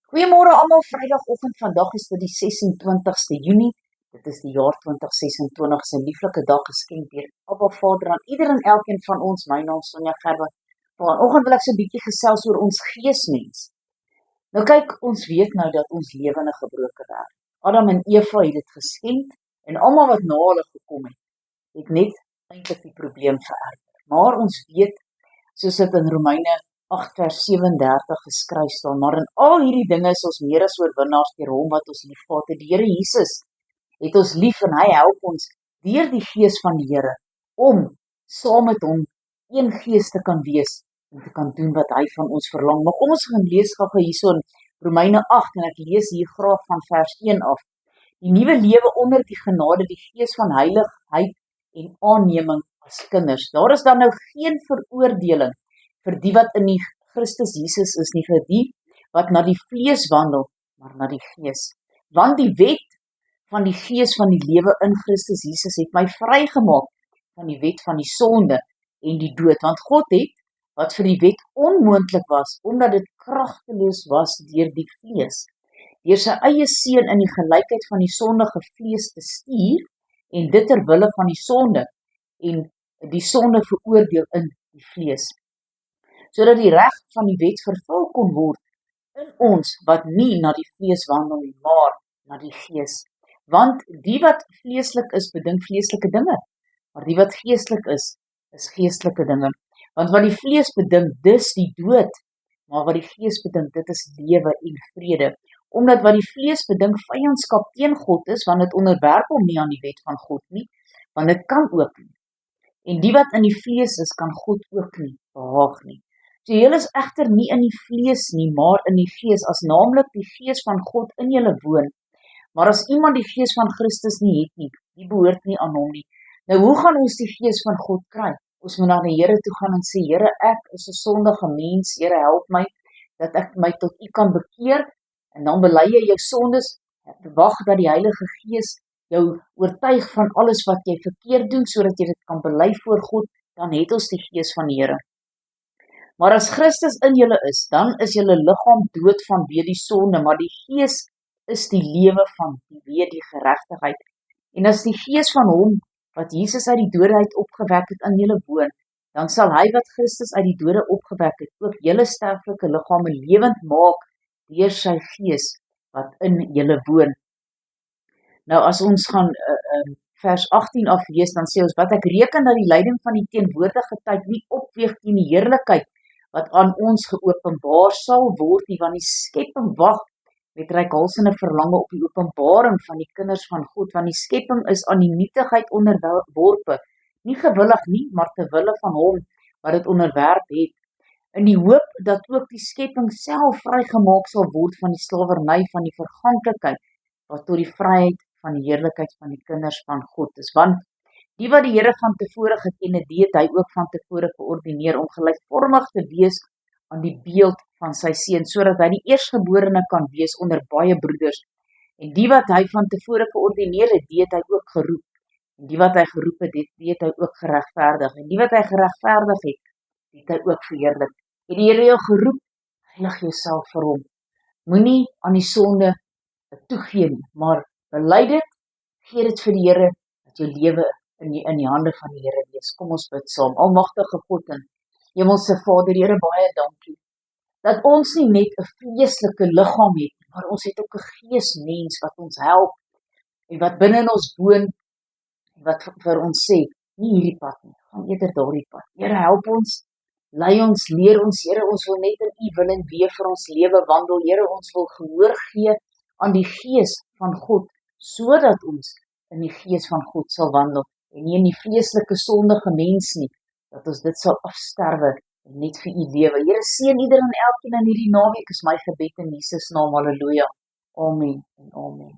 Goeiemôre almal, Vrydagoggend, vandag is dit die 26ste Junie, dit is die jaar 2026, se lieflike dag geskenk deur Abba Vader aan ieder en elkeen van ons. My naam is Sonja Gerber. Vanoggend wil ek so 'n bietjie gesels oor ons geesmens. Nou kyk, ons weet nou dat ons lewe in 'n gebroke wêreld. Adam en Eva het dit geskenk en almal wat na hulle gekom het net eintlik die probleem vererger. Maar ons weet, soos dit in Romeine 8 vers 37 geskryf staan, maar in al hierdie dinge is ons meer as oorwinnaars deur hom wat ons liefgehad het. Die Here Jesus het ons lief en hy help ons deur die Gees van die Here om saam met hom een gees te kan wees en te kan doen wat hy van ons verlang. Maar kom ons gaan lees gou hierso in Romeine 8 en ek lees hier graag van vers 1 af. Die nuwe lewe onder die genade, die gees van heiligheid en aanneming as kinders. Daar is dan nou geen veroordeling vir die wat in die Christus Jesus is nie, vir die wat na die vlees wandel, maar na die gees. Want die wet van die gees van die lewe in Christus Jesus het my vrygemaak van die wet van die sonde en die dood. Want God het, wat vir die wet onmoontlik was, omdat dit kragteloos was deur die vlees, deur sy eie seun in die gelykheid van die sondige vlees te stuur, en dit ter wille van die sonde, en die sonde veroordeel in die vlees, sodat die reg van die wet vervul kon word in ons wat nie na die vlees wandel nie, maar na die gees. Want die wat vleeslik is, bedink vleeslike dinge, maar die wat geestelik is geestelike dinge. Want wat die vlees bedink, dis die dood, maar wat die gees bedink, dit is lewe en vrede. Omdat wat die vlees bedink vyandskap teen God is, want dit onderwerp hom nie aan die wet van God nie, want dit kan ook nie. En die wat in die vlees is, kan God ook nie behaag nie. So julle is egter nie in die vlees nie, maar in die gees, as naamlik die gees van God in julle woon. Maar as iemand die gees van Christus nie het nie, die behoort nie aan hom nie. Nou hoe gaan ons die gees van God kry? Ons moet na die Here toe gaan en sê, Here, ek is 'n sondige mens, Here, help my, dat ek my tot U kan bekeer, en dan bely jy jou sondes, wag dat die Heilige Gees jou oortuig van alles wat jy verkeerd doen, sodat jy dit kan bely voor God, dan het ons die gees van die Here. Maar as Christus in julle is, dan is julle liggaam dood vanweë die sonde, maar die gees is die lewe vanweë die geregtigheid. En as die gees van hom, wat Jesus uit die dode uit opgewek het, in julle woon, dan sal hy wat Christus uit die dode opgewek het, ook julle sterflike liggame lewend maak deur sy gees wat in julle woon. Nou as ons gaan vers 18 af lees, dan sê ons, wat ek reken dat die lyding van die teenwoordige tyd nie opweeg teen die heerlikheid wat aan ons geopenbaar sal word nie, want die skepping wag met reikhalsende verlange op die openbaring van die kinders van God, want die skepping is aan die nietigheid onderworpe, nie gewillig nie, maar ter wille van hom wat dit onderwerp het, in die hoop dat ook die skepping self vrygemaak sal word van die slawerny van die verganklikheid, wat tot die vryheid van die heerlikheid van die kinders van God is. Want die wat die Here van tevore geken het, die het hy ook van tevore geordineer om gelykvormig te wees aan die beeld van sy seun, sodat hy die eerstgeborene kan wees onder baie broeders. En die wat hy van tevore geordineer het, die het hy ook geroep. En die wat hy geroep het, die het hy ook geregverdig. En die wat hy geregverdig het, die het hy ook verheerlik. Het die Here jou geroep, heilig jouself vir hom. Moenie aan die sonde toegee nie, maar bely dit, gee dit vir die Here, dat jou lewe in die hande van die Here wees. Kom ons bid saam. Almagtige God en Hemelse Vader, Here, baie dankie, dat ons nie net 'n vleeslike liggaam het, maar ons het ook 'n geesmens wat ons help, en wat binne in ons woon, en wat vir ons sê, nie hierdie pad nie, gaan eerder daardie pad. Here, help ons, lei ons, leer ons, Here, ons wil net in U wil en weë vir ons lewe wandel. Here, ons wil gehoor gee aan die gees van God, sodat ons in die gees van God sal wandel, en nie in die vleeslike sondige mens nie, dat ons dit sal afsterwe, en net vir U lewe. Here, seën ieder en elkeen in hierdie naweek, is my gebed in Jesus naam, halleluja, amen en amen.